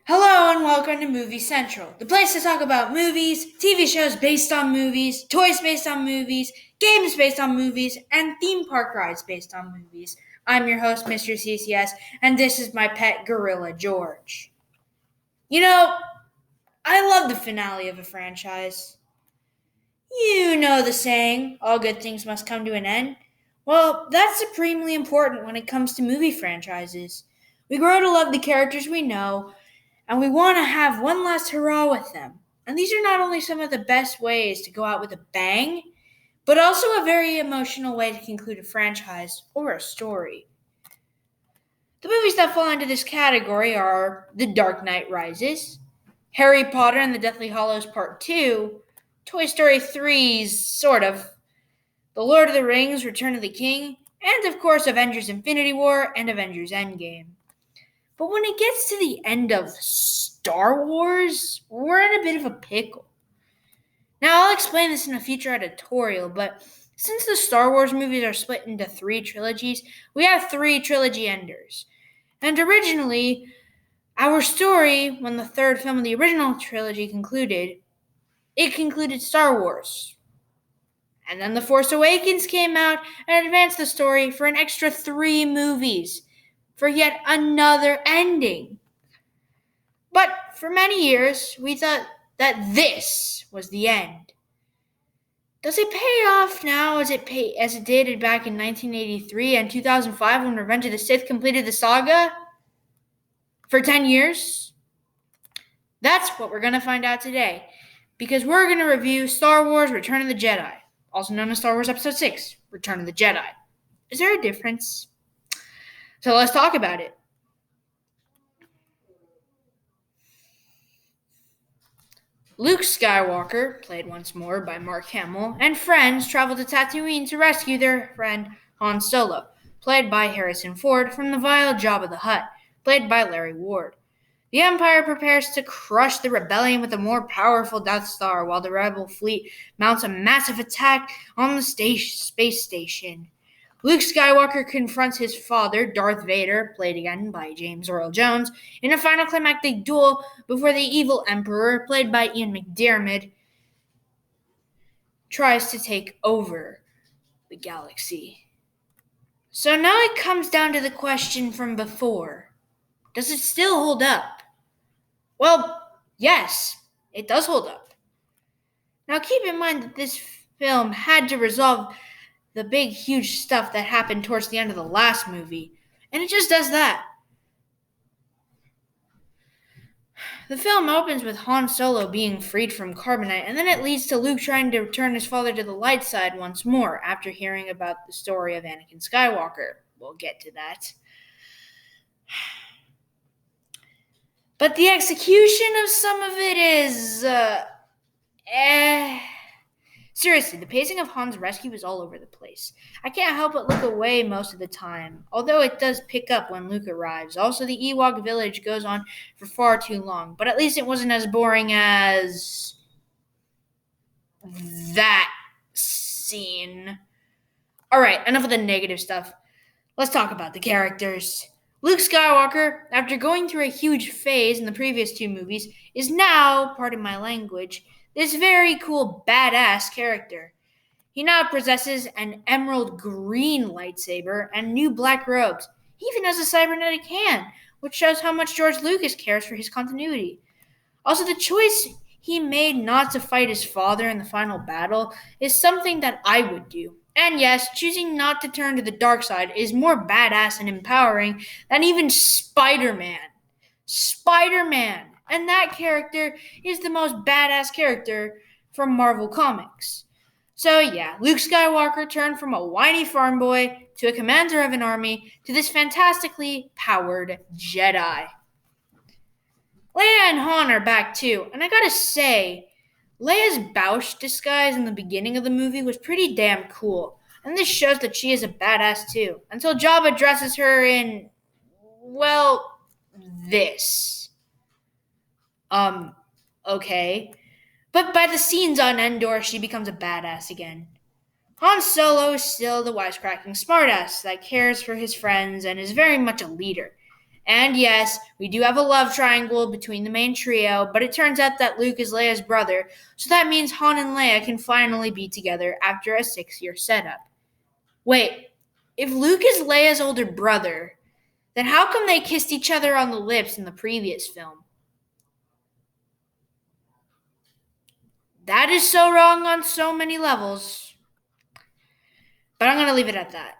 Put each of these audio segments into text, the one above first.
Hello and welcome to Movie Central, the place to talk about movies, TV shows based on movies, toys based on movies, games based on movies, and theme park rides based on movies. I'm your host, Mr. CCS, and this is my pet gorilla, George. You know, I love the finale of a franchise. You know the saying, all good things must come to an end. Well, that's supremely important when it comes to movie franchises. We grow to love the characters we know, and we want to have one last hurrah with them. And these are not only some of the best ways to go out with a bang, but also a very emotional way to conclude a franchise or a story. The movies that fall into this category are The Dark Knight Rises, Harry Potter and the Deathly Hallows Part 2, Toy Story 3's sort of, The Lord of the Rings Return of the King, and of course Avengers Infinity War and Avengers Endgame. But when it gets to the end of Star Wars, we're in a bit of a pickle. Now, I'll explain this in a future editorial, but since the Star Wars movies are split into three trilogies, we have three trilogy enders. And originally, our story, when the third film of the original trilogy concluded, it concluded Star Wars. And then The Force Awakens came out and advanced the story for an extra three movies, for yet another ending. But for many years, we thought that this was the end. Does it pay off now as it did back in 1983 and 2005 when Revenge of the Sith completed the saga? For 10 years? That's what we're going to find out today, because we're going to review Star Wars Return of the Jedi, also known as Star Wars Episode 6, Return of the Jedi. Is there a difference? So let's talk about it. Luke Skywalker, played once more by Mark Hamill, and friends travel to Tatooine to rescue their friend Han Solo, played by Harrison Ford, from the vile Jabba the Hutt, played by Larry Ward. The Empire prepares to crush the rebellion with a more powerful Death Star, while the rebel fleet mounts a massive attack on the space station. Luke Skywalker confronts his father, Darth Vader, played again by James Earl Jones, in a final climactic duel before the evil Emperor, played by Ian McDiarmid, tries to take over the galaxy. So now it comes down to the question from before. Does it still hold up? Well, yes, it does hold up. Now keep in mind that this film had to resolve the big, huge stuff that happened towards the end of the last movie, and it just does that. The film opens with Han Solo being freed from carbonite, and then it leads to Luke trying to return his father to the light side once more after hearing about the story of Anakin Skywalker. We'll get to that. But the execution of some of it is, Seriously, the pacing of Han's rescue is all over the place. I can't help but look away most of the time, although it does pick up when Luke arrives. Also, the Ewok village goes on for far too long, but at least it wasn't as boring as that scene. Alright, enough of the negative stuff. Let's talk about the characters. Luke Skywalker, after going through a huge phase in the previous two movies, is now, pardon my language, this very cool, badass character. He now possesses an emerald green lightsaber and new black robes. He even has a cybernetic hand, which shows how much George Lucas cares for his continuity. Also, the choice he made not to fight his father in the final battle is something that I would do. And yes, choosing not to turn to the dark side is more badass and empowering than even Spider-Man. Spider-Man! And that character is the most badass character from Marvel Comics. So yeah, Luke Skywalker turned from a whiny farm boy to a commander of an army to this fantastically powered Jedi. Leia and Han are back too, and I gotta say, Leia's Bausch disguise in the beginning of the movie was pretty damn cool, and this shows that she is a badass too, until Jabba dresses her in, well, this. Okay. But by the scenes on Endor, she becomes a badass again. Han Solo is still the wisecracking smartass that cares for his friends and is very much a leader. And yes, we do have a love triangle between the main trio, but it turns out that Luke is Leia's brother, so that means Han and Leia can finally be together after a 6-year setup. Wait, if Luke is Leia's older brother, then how come they kissed each other on the lips in the previous film? That is so wrong on so many levels. But I'm going to leave it at that.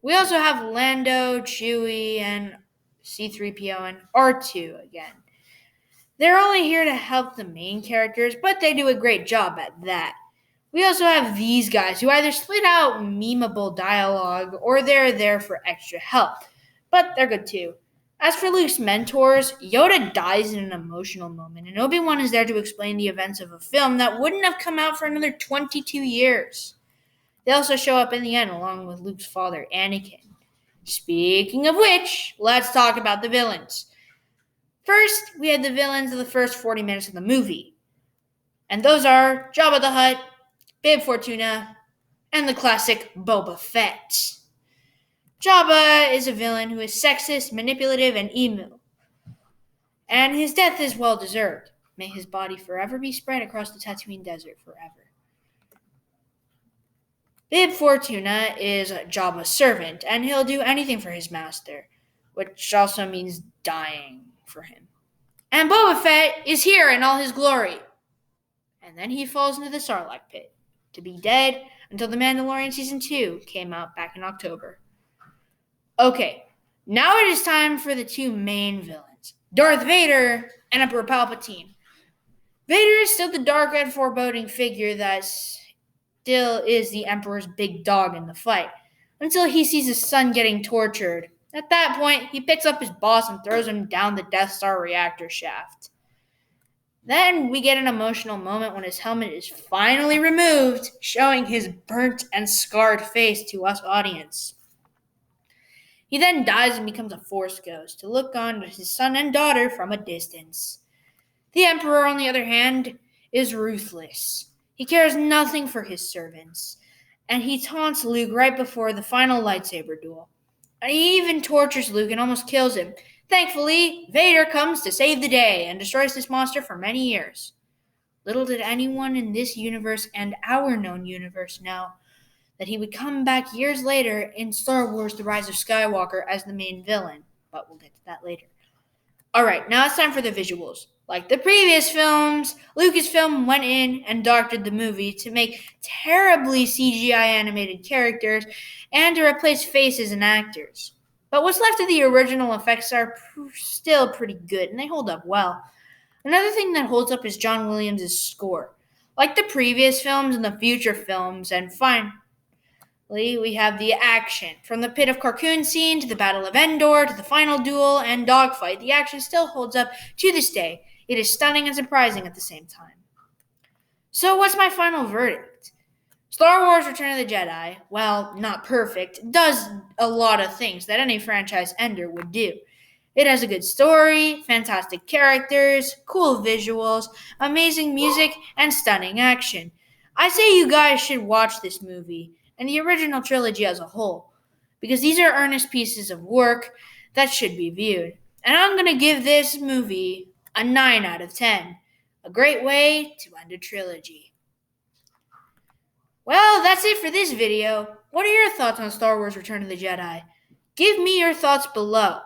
We also have Lando, Chewie, and C-3PO and R2 again. They're only here to help the main characters, but they do a great job at that. We also have these guys who either split out memeable dialogue or they're there for extra help, but they're good too. As for Luke's mentors, Yoda dies in an emotional moment, and Obi-Wan is there to explain the events of a film that wouldn't have come out for another 22 years. They also show up in the end along with Luke's father, Anakin. Speaking of which, let's talk about the villains. First, we had the villains of the first 40 minutes of the movie. And those are Jabba the Hutt, Bib Fortuna, and the classic Boba Fett. Jabba is a villain who is sexist, manipulative, and evil. And his death is well deserved. May his body forever be spread across the Tatooine desert forever. Bib Fortuna is Jabba's servant, and he'll do anything for his master, which also means dying for him. And Boba Fett is here in all his glory. And then he falls into the Sarlacc pit, to be dead until The Mandalorian Season 2 came out back in October. Okay, now it is time for the two main villains, Darth Vader and Emperor Palpatine. Vader is still the dark and foreboding figure that still is the Emperor's big dog in the fight, until he sees his son getting tortured. At that point, he picks up his boss and throws him down the Death Star reactor shaft. Then we get an emotional moment when his helmet is finally removed, showing his burnt and scarred face to us audience. He then dies and becomes a Force ghost to look on at his son and daughter from a distance. The Emperor, on the other hand, is ruthless. He cares nothing for his servants, and he taunts Luke right before the final lightsaber duel. And he even tortures Luke and almost kills him. Thankfully, Vader comes to save the day and destroys this monster for many years. Little did anyone in this universe and our known universe know that he would come back years later in Star Wars The Rise of Skywalker as the main villain, but we'll get to that later. Alright, now it's time for the visuals. Like the previous films, Lucasfilm went in and doctored the movie to make terribly CGI animated characters and to replace faces and actors. But what's left of the original effects are still pretty good, and they hold up well. Another thing that holds up is John Williams' score. Like the previous films and the future films, and finally, we have the action. From the Pit of Carcoon scene to the Battle of Endor to the final duel and dogfight, the action still holds up to this day. It is stunning and surprising at the same time. So what's my final verdict? Star Wars Return of the Jedi, while not perfect, does a lot of things that any franchise ender would do. It has a good story, fantastic characters, cool visuals, amazing music, and stunning action. I say you guys should watch this movie and the original trilogy as a whole, because these are earnest pieces of work that should be viewed. And I'm going to give this movie a 9 out of 10. A great way to end a trilogy. Well, that's it for this video. What are your thoughts on Star Wars Return of the Jedi? Give me your thoughts below.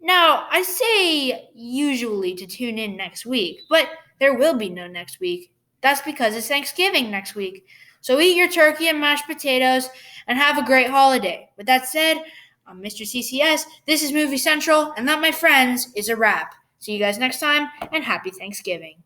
Now, I say usually to tune in next week, but there will be no next week. That's because it's Thanksgiving next week. So eat your turkey and mashed potatoes and have a great holiday. With that said, I'm Mr. CCS, this is Movie Central, and that, my friends, is a wrap. See you guys next time, and happy Thanksgiving.